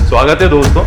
स्वागत है दोस्तों।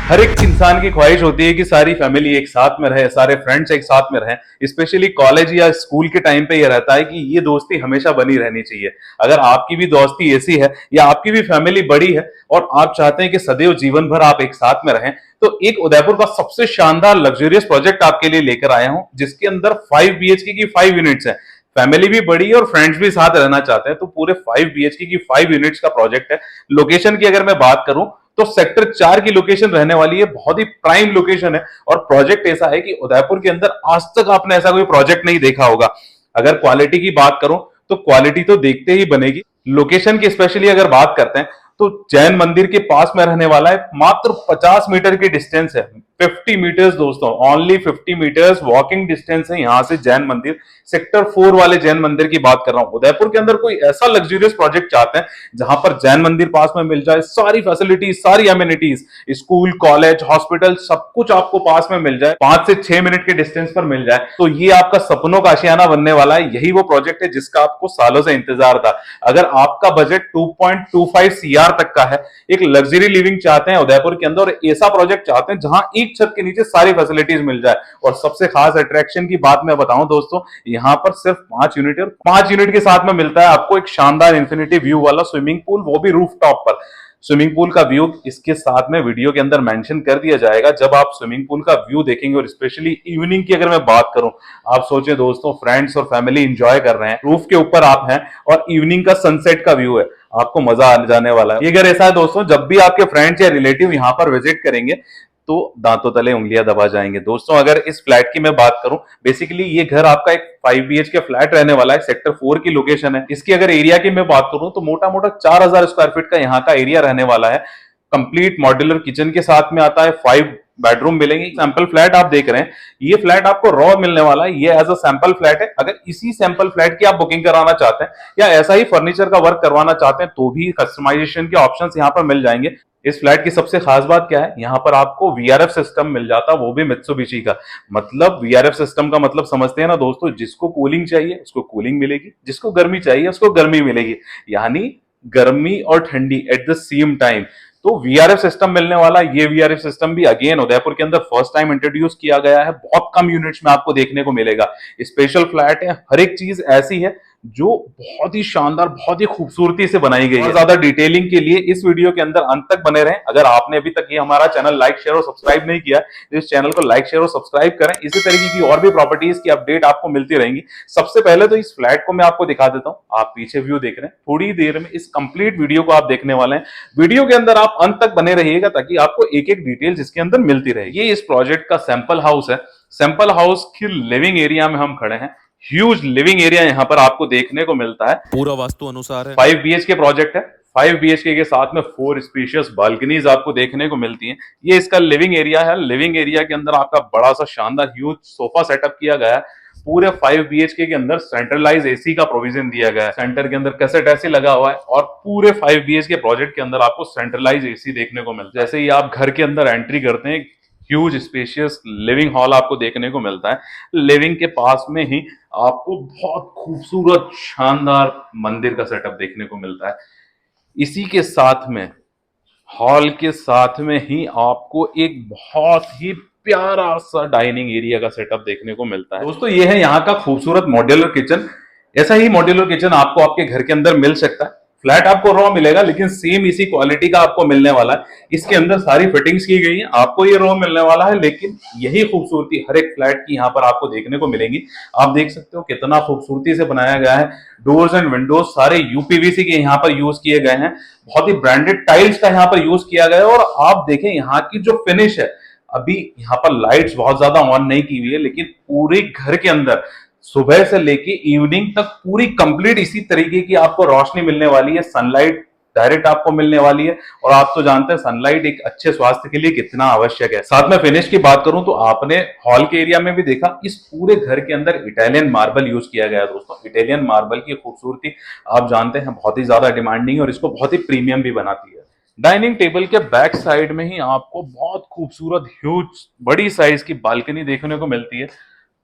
हर एक इंसान की ख्वाहिश होती है कि सारी फैमिली एक साथ में रहे, सारे फ्रेंड्स एक साथ में रहें। स्पेशली कॉलेज या स्कूल के टाइम पे ये रहता है कि ये दोस्ती हमेशा बनी रहनी चाहिए। अगर आपकी भी दोस्ती ऐसी है या आपकी भी फैमिली बड़ी है और आप चाहते हैं कि सदैव जीवन भर आप एक साथ में रहें, तो एक उदयपुर का सबसे शानदार लग्जरियस प्रोजेक्ट आपके लिए लेकर आया हूं, जिसके अंदर 5 BHK की 5 यूनिट्स है। फैमिली भी बड़ी है और फ्रेंड्स भी साथ रहना चाहते हैं, तो पूरे 5 BHK की 5 यूनिट्स का प्रोजेक्ट है। लोकेशन की अगर मैं बात करूं तो सेक्टर 4 की लोकेशन रहने वाली है। बहुत ही प्राइम लोकेशन है और प्रोजेक्ट ऐसा है कि उदयपुर के अंदर आज तक आपने ऐसा कोई प्रोजेक्ट नहीं देखा होगा। अगर क्वालिटी की बात करूं तो क्वालिटी तो देखते ही बनेगी। लोकेशन की स्पेशली अगर बात करते हैं तो जैन मंदिर के पास में रहने वाला है। मात्र 50 मीटर की डिस्टेंस है, 50 मीटर्स दोस्तों, ओनली 50 मीटर्स वॉकिंग डिस्टेंस है यहां से जैन मंदिर। सेक्टर 4 वाले जैन मंदिर की बात कर रहा हूं। उदयपुर के अंदर कोई ऐसा लग्जरियस प्रोजेक्ट चाहते हैं जहां पर जैन मंदिर पास में मिल जाए, सारी फैसिलिटीज, सारी एमिनिटीज, स्कूल, कॉलेज, हॉस्पिटल, सब कुछ आपको पास में मिल जाए, 5 से 6 मिनट के डिस्टेंस पर मिल जाए, तो ये आपका सपनों का आशियाना बनने वाला है। यही वो प्रोजेक्ट है जिसका आपको सालों से इंतजार था। अगर आपका बजट 2.25 CR तक का है, एक लग्जरी लिविंग चाहते हैं उदयपुर के अंदर और ऐसा प्रोजेक्ट चाहते हैं जहां एक छत के नीचे सारी फैसिलिटीज मिल जाए, और सबसे खास अट्रैक्शन की बात मैं बताऊं दोस्तों, यहां पर सिर्फ 5 यूनिट और 5 यूनिट के साथ में मिलता है आपको एक शानदार इंफिनिटी व्यू वाला स्विमिंग पूल, वो भी रूफ टॉप पर। स्विमिंग पूल का व्यू इसके साथ में वीडियो के अंदर मेंशन कर दिया जाएगा। जब आप स्विमिंग पूल का व्यू देखेंगे, और स्पेशली इवनिंग की अगर मैं बात करूं, आप सोचे दोस्तों फ्रेंड्स और फैमिली एंजॉय कर रहे हैं, रूफ के ऊपर आप हैं और इवनिंग का सनसेट का व्यू है, आपको मजा आ जाने वाला है। ये घर ऐसा है दोस्तों, जब भी आपके फ्रेंड्स या रिलेटिव यहां पर विजिट करेंगे तो दांतों तले उंगलियां दबा जाएंगे। दोस्तों अगर इस फ्लैट की मैं बात करूं, बेसिकली ये घर आपका एक 5 BHK फ्लैट रहने वाला है। सेक्टर 4 की लोकेशन है। इसकी अगर एरिया की मैं बात करूं तो मोटा मोटा 4000 स्क्वायर फीट का यहाँ का एरिया रहने वाला है। कंप्लीट मॉड्यूलर किचन के साथ में आता है, 5 बेडरूम मिलेंगे। सैंपल फ्लैट आप देख रहे हैं, ये फ्लैट आपको रॉ मिलने वाला है। ये एज अ सैंपल फ्लैट है। अगर इसी सैंपल फ्लैट की आप बुकिंग कराना चाहते हैं या ऐसा ही फर्नीचर का वर्क करवाना चाहते हैं तो भी कस्टमाइजेशन के ऑप्शंस यहां पर मिल जाएंगे। इस फ्लैट की सबसे खास बात क्या है, यहां पर आपको VRF सिस्टम मिल जाता, वो भी मित्सुबिशी का। मतलब VRF सिस्टम का मतलब समझते हैं ना दोस्तों, जिसको कूलिंग चाहिए उसको कूलिंग मिलेगी, जिसको गर्मी चाहिए उसको गर्मी मिलेगी, यानी गर्मी और ठंडी एट द सेम टाइम। तो VRF सिस्टम मिलने वाला। ये VRF सिस्टम भी अगेन उदयपुर के अंदर फर्स्ट टाइम इंट्रोड्यूस किया गया है। बहुत कम यूनिट्स में आपको देखने को मिलेगा। स्पेशल फ्लैट है, हर एक चीज ऐसी है जो बहुत ही शानदार, बहुत ही खूबसूरती से बनाई गई है। ज्यादा डिटेलिंग के लिए इस वीडियो के अंदर अंत तक बने रहें। अगर आपने अभी तक ये हमारा चैनल लाइक, शेयर और सब्सक्राइब नहीं किया तो इस चैनल को लाइक, शेयर और सब्सक्राइब करें। इसी तरीके की और भी प्रॉपर्टीज की अपडेट आपको मिलती रहेंगी। सबसे पहले तो इस फ्लैट को मैं आपको दिखा देता हूं। आप पीछे व्यू देख रहे हैं, थोड़ी देर में इस कंप्लीट वीडियो को आप देखने वाले हैं। वीडियो के अंदर आप अंत तक बने रहिएगा ताकि आपको एक एक डिटेल्स इसके अंदर मिलती रहेगी। ये इस प्रोजेक्ट का सैंपल हाउस है। सैंपल हाउस की लिविंग एरिया में हम खड़े हैं। ह्यूज लिविंग एरिया यहां पर आपको देखने को मिलता है, पूरा वास्तु अनुसार है। 5 BHK प्रोजेक्ट है। 5 BHK के साथ में 4 स्पेशियस बालकनीज आपको देखने को मिलती हैं। ये इसका लिविंग एरिया है। लिविंग एरिया के अंदर आपका बड़ा सा शानदार ह्यूज सोफा सेटअप किया गया है। पूरे 5 BHK के अंदर सेंट्रलाइज AC का प्रोविजन दिया गया है। सेंटर के अंदर कैसेट ऐसी लगा हुआ है और पूरे 5 BHK प्रोजेक्ट के अंदर आपको सेंट्रलाइज AC देखने को मिलता है। जैसे ही आप घर के अंदर एंट्री करते हैं, ह्यूज स्पेशियस लिविंग हॉल आपको देखने को मिलता है। लिविंग के पास में ही आपको बहुत खूबसूरत शानदार मंदिर का सेटअप देखने को मिलता है। इसी के साथ में हॉल के साथ में ही आपको एक बहुत ही प्यारा सा डाइनिंग एरिया का सेटअप देखने को मिलता है। दोस्तों ये है यहाँ का खूबसूरत मॉड्यूलर किचन। ऐसा ही मॉड्यूलर किचन आपको आपके घर के अंदर मिल सकता है। फ्लैट आपको रॉ मिलेगा लेकिन सेम इसी क्वालिटी का आपको मिलने वाला है। इसके अंदर सारी फिटिंग्स की गई है। आपको ये रॉ मिलने वाला है, लेकिन यही खूबसूरती हर एक फ्लैट की यहाँ पर आपको देखने को मिलेगी। आप देख सकते हो कितना खूबसूरती से बनाया गया है। डोर्स एंड विंडोज सारे UPVC के यहाँ पर यूज किए गए हैं। बहुत ही ब्रांडेड टाइल्स का यहाँ पर यूज किया गया है। और आप देखें यहाँ की जो फिनिश है, अभी यहाँ पर लाइट्स बहुत ज्यादा ऑन नहीं की हुई है, लेकिन पूरे घर के अंदर सुबह से लेके इवनिंग तक पूरी कंप्लीट इसी तरीके की आपको रोशनी मिलने वाली है। सनलाइट डायरेक्ट आपको मिलने वाली है। और आप तो जानते हैं सनलाइट एक अच्छे स्वास्थ्य के लिए कितना आवश्यक है। साथ में फिनिश की बात करूं तो आपने हॉल के एरिया में भी देखा, इस पूरे घर के अंदर इटालियन मार्बल यूज किया गया है। दोस्तों इटालियन मार्बल की खूबसूरती आप जानते हैं बहुत ही ज्यादा डिमांडिंग है और इसको बहुत ही प्रीमियम भी बनाती है। डाइनिंग टेबल के बैक साइड में ही आपको बहुत खूबसूरत ह्यूज बड़ी साइज की बालकनी देखने को मिलती है।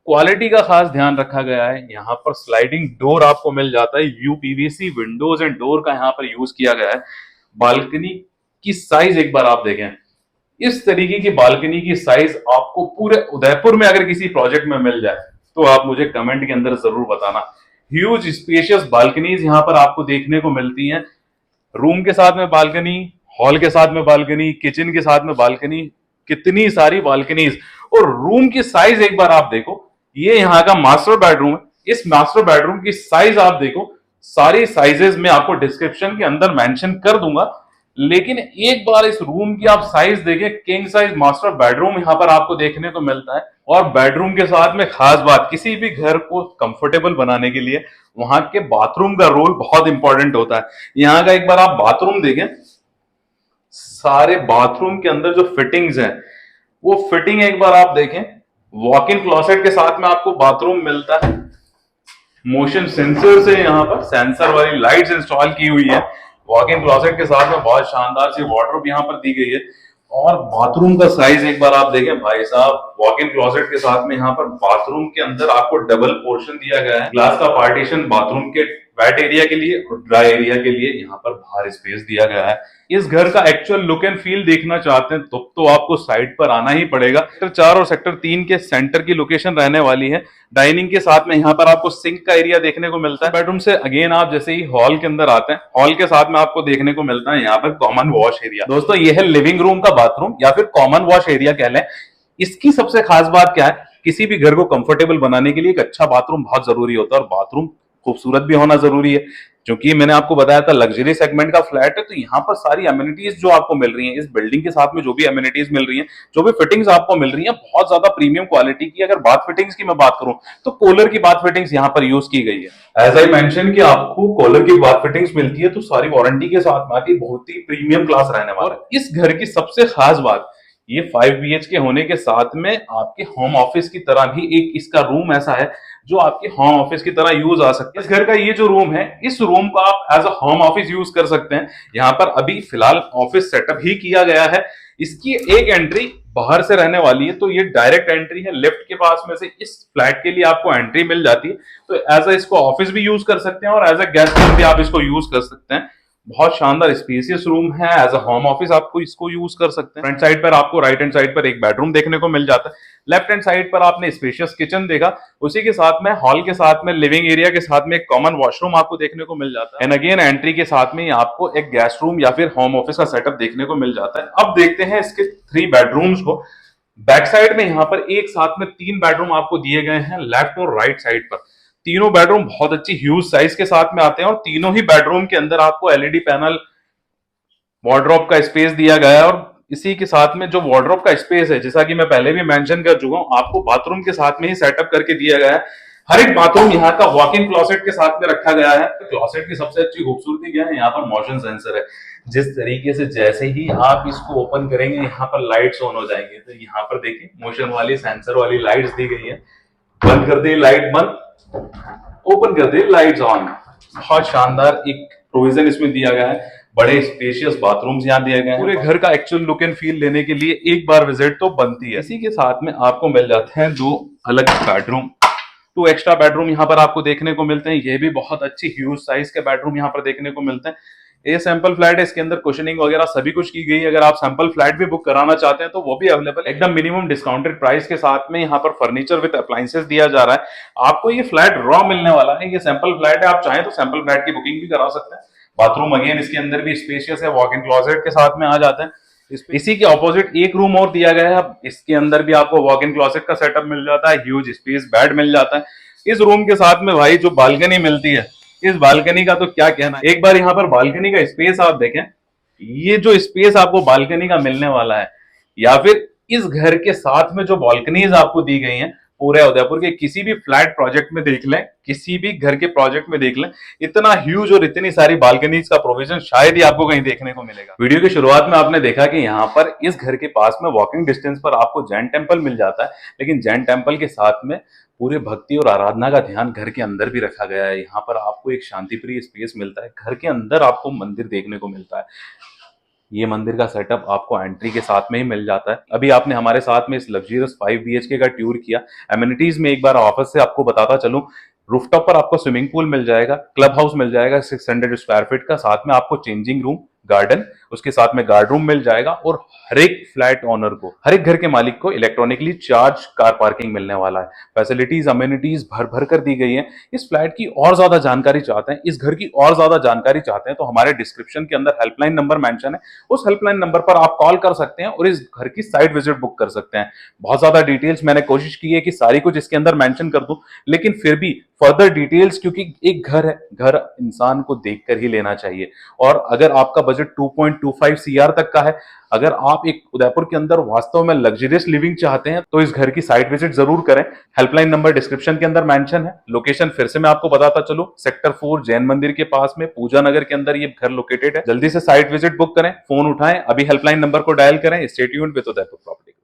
क्वालिटी का खास ध्यान रखा गया है। यहाँ पर स्लाइडिंग डोर आपको मिल जाता है। UPVC विंडोज एंड डोर का यहाँ पर यूज किया गया है। बालकनी की साइज एक बार आप देखें। इस तरीके की बालकनी की साइज आपको पूरे उदयपुर में अगर किसी प्रोजेक्ट में मिल जाए तो आप मुझे कमेंट के अंदर जरूर बताना। ह्यूज स्पेशियस बालकनीज यहां पर आपको देखने को मिलती हैं। रूम के साथ में बालकनी, हॉल के साथ में बालकनी, किचन के साथ में बालकनी, कितनी सारी बालकनीज। और रूम की साइज एक बार आप देखो, ये यहाँ का मास्टर बेडरूम है। इस मास्टर बेडरूम की साइज आप देखो, सारी साइजेस में आपको डिस्क्रिप्शन के अंदर मेंशन कर दूंगा, लेकिन एक बार इस रूम की आप साइज देखें। किंग साइज मास्टर बेडरूम यहां पर आपको देखने को मिलता है। और बेडरूम के साथ में खास बात, किसी भी घर को कंफर्टेबल बनाने के लिए वहां के बाथरूम का रोल बहुत इंपॉर्टेंट होता है। यहाँ का एक बार आप बाथरूम देखें, सारे बाथरूम के अंदर जो फिटिंग्स हैं वो फिटिंग एक बार आप देखें। वॉक इन क्लोसेट के साथ में आपको बाथरूम मिलता है। मोशन सेंसर से यहाँ पर सेंसर वाली लाइट्स इंस्टॉल की हुई है। वॉक इन क्लोसेट के साथ में बहुत शानदार सी वार्डरोब यहाँ पर दी गई है। और बाथरूम का साइज एक बार आप देखें भाई साहब, वॉक इन क्लोसेट के साथ में यहाँ पर बाथरूम के अंदर आपको डबल पोर्शन दिया गया है। ग्लास का पार्टीशन बाथरूम के वेट एरिया के लिए और ड्राई एरिया के लिए यहाँ पर बाहर स्पेस दिया गया है। इस घर का एक्चुअल लुक एंड फील देखना चाहते हैं तो आपको साइट पर आना ही पड़ेगा। सेक्टर 4 और सेक्टर 3 के सेंटर की लोकेशन रहने वाली है। डाइनिंग के साथ में यहाँ पर आपको सिंक का एरिया देखने को मिलता है। बेडरूम से अगेन आप जैसे ही हॉल के अंदर आते हैं, हॉल के साथ में आपको देखने को मिलता है यहाँ पर कॉमन वॉश एरिया। दोस्तों ये है लिविंग रूम का बाथरूम या फिर कॉमन वॉश एरिया कह लें। इसकी सबसे खास बात क्या है, किसी भी घर को कंफर्टेबल बनाने के लिए एक अच्छा बाथरूम बहुत जरूरी होता है और बाथरूम खूबसूरत भी होना जरूरी है। क्योंकि मैंने आपको बताया था लग्जरी सेगमेंट का फ्लैट है, तो यहाँ पर सारी अम्यूनिटीज जो आपको मिल रही हैं, इस बिल्डिंग के साथ में जो भी अम्यूनिटीज मिल रही हैं, जो भी फिटिंग्स आपको मिल रही हैं, बहुत ज्यादा प्रीमियम क्वालिटी की। अगर बाथ फिटिंग्स की मैं बात करूं तो कोलर की बाथ फिटिंग्स यहाँ पर यूज की गई है। एज आई मेंशन कि आपको कोलर की बाथ फिटिंग्स मिलती है तो सारी वारंटी के साथ में आती है, बहुत ही प्रीमियम क्लास रहने वाला है। इस घर की सबसे खास बात, ये 5 BHK होने के साथ में आपके होम ऑफिस की तरह भी एक इसका रूम ऐसा है जो आपके होम ऑफिस की तरह यूज आ सकता है। इस घर का ये जो रूम है, इस रूम को आप as a home office use कर सकते हैं। यहाँ पर अभी फिलहाल ऑफिस सेटअप ही किया गया है। इसकी एक एंट्री बाहर से रहने वाली है, तो ये डायरेक्ट एंट्री है। लिफ्ट के पास में से इस फ्लैट के लिए आपको एंट्री मिल जाती है, तो एज अ इसको ऑफिस भी यूज कर सकते हैं और एज अ गेस्ट रूम भी आप इसको यूज कर सकते हैं। बहुत शानदार स्पेसियस रूम है। एज अ होम ऑफिस आपको इसको यूज कर सकते हैं। फ्रंट साइड पर आपको राइट हैंड साइड पर एक बेडरूम देखने को मिल जाता है। लेफ्ट हैंड साइड पर आपने स्पेशियस किचन देखा, उसी के साथ में हॉल के साथ में लिविंग एरिया के साथ में एक कॉमन वॉशरूम आपको देखने को मिल जाता है। एंड अगेन एंट्री के साथ में आपको एक गेस्ट रूम या फिर होम ऑफिस का सेटअप देखने को मिल जाता है। अब देखते हैं इसके 3 बेडरूम्स को। बैक साइड में यहाँ पर एक साथ में 3 बेडरूम आपको दिए गए हैं, लेफ्ट और राइट साइड पर। तीनों बेडरूम बहुत अच्छी ह्यूज साइज के साथ में आते हैं और तीनों ही बेडरूम के अंदर आपको एलईडी पैनल, वार्डरोब का स्पेस दिया गया है। और इसी के साथ में जो वार्डरोब का स्पेस है, जैसा कि मैं पहले भी मेंशन कर चुका हूं, आपको बाथरूम के साथ में ही सेटअप करके दिया गया है। हर एक बाथरूम यहाँ का वॉक इन क्लोसेट के साथ में रखा गया है। क्लोसेट की सबसे अच्छी खूबसूरती क्या है, यहाँ पर मोशन सेंसर है। जिस तरीके से जैसे ही आप इसको ओपन करेंगे यहाँ पर लाइट्स ऑन हो जाएंगे। तो यहाँ पर देखिए मोशन वाली सेंसर वाली लाइट्स दी गई है। बंद कर दे लाइट बंद, ओपन कर दे लाइट्स ऑन। बहुत शानदार एक प्रोविजन इसमें दिया गया है। बड़े स्पेशियस बाथरूम्स यहाँ दिए गए हैं। पूरे घर का एक्चुअल लुक एंड फील लेने के लिए एक बार विजिट तो बनती है। इसी के साथ में आपको मिल जाते हैं 2 अलग बेडरूम, 2 एक्स्ट्रा बेडरूम यहाँ पर आपको देखने को मिलते हैं। ये भी बहुत अच्छी ह्यूज साइज के बेडरूम यहाँ पर देखने को मिलते हैं। ये सैंपल फ्लैट है, इसके अंदर कुशनिंग वगैरह सभी कुछ की गई है। अगर आप सैंपल फ्लैट भी बुक कराना चाहते हैं तो वो भी अवेलेबल, एकदम मिनिमम डिस्काउंटेड प्राइस के साथ में यहाँ पर फर्नीचर विद अप्लायंसेस दिया जा रहा है। आपको ये फ्लैट रॉ मिलने वाला है। ये सैंपल फ्लैट है, आप चाहें तो सैंपल फ्लैट की बुकिंग भी करा सकते हैं। बाथरूम अगेन इसके अंदर भी स्पेशियस है, वॉक इन क्लोसेट के साथ में आ जाते हैं। इसी के ऑपोजिट एक रूम और दिया गया है, इसके अंदर भी आपको वॉक इन क्लोसेट का सेटअप मिल जाता है, ह्यूज स्पेस बेड मिल जाता है। इस रूम के साथ में भाई जो बालकनी मिलती है, इस बालकनी का तो क्या कहना है। एक बार यहाँ पर बालकनी का स्पेस आप देखें, ये जो स्पेस आपको बालकनी का मिलने वाला है, या फिर इस घर के साथ में जो बालकनीज आपको दी गई हैं, पूरे उदयपुर के किसी भी फ्लैट प्रोजेक्ट में देख लें, किसी भी घर के प्रोजेक्ट में देख लें, इतना ह्यूज और इतनी सारी बालकनीज का प्रोविजन शायद ही आपको कहीं देखने को मिलेगा। वीडियो की शुरुआत में आपने देखा कि यहाँ पर इस घर के पास में वॉकिंग डिस्टेंस पर आपको जैन टेम्पल मिल जाता है, लेकिन जैन टेम्पल के साथ में पूरे भक्ति और आराधना का ध्यान घर के अंदर भी रखा गया है। यहाँ पर आपको एक शांतिप्रिय स्पेस मिलता है, घर के अंदर आपको मंदिर देखने को मिलता है। ये मंदिर का सेटअप आपको एंट्री के साथ में ही मिल जाता है। अभी आपने हमारे साथ में इस लग्जरियस 5 BHK का टूर किया। एमिनिटीज में एक बार ऑफिस से आपको बताता चलूं, रूफटॉप पर आपको स्विमिंग पूल मिल जाएगा, क्लब हाउस मिल जाएगा 600 स्क्वायर फीट का, साथ में आपको चेंजिंग रूम, गार्डन, उसके साथ में गार्ड रूम मिल जाएगा और हर एक फ्लैट ओनर को, हर एक घर के मालिक को इलेक्ट्रॉनिकली चार्ज कार पार्किंग मिलने वाला है। फैसिलिटीज अम्यूनिटीज भर भर कर दी गई है। इस फ्लैट की और ज्यादा जानकारी चाहते हैं, इस घर की और ज्यादा जानकारी चाहते हैं, तो हमारे डिस्क्रिप्शन के अंदर हेल्पलाइन नंबर मेंशन है, उस हेल्पलाइन नंबर पर आप कॉल कर सकते हैं और इस घर की साइट विजिट बुक कर सकते हैं। बहुत ज्यादा डिटेल्स मैंने कोशिश की है कि सारी कुछ इसके अंदर मेंशन कर दूं, लेकिन फिर भी फर्दर डिटेल्स, क्योंकि एक घर है, घर इंसान को देखकर ही लेना चाहिए। और अगर आपका बजट 2.25 सीआर तक का है, अगर आप एक उदयपुर के अंदर वास्तव में लग्जरियस लिविंग चाहते हैं, तो इस घर की साइट विजिट जरूर करें। हेल्पलाइन नंबर डिस्क्रिप्शन के अंदर मेंशन है। लोकेशन फिर से मैं आपको बताता चलूं, सेक्टर 4 जैन मंदिर के पास में पूजा नगर के अंदर ये घर लोकेटेड है। जल्दी से साइट विजिट बुक करें, फोन उठाएं, अभी हेल्पलाइन नंबर को डायल करें। Stay tuned with Udaipur property.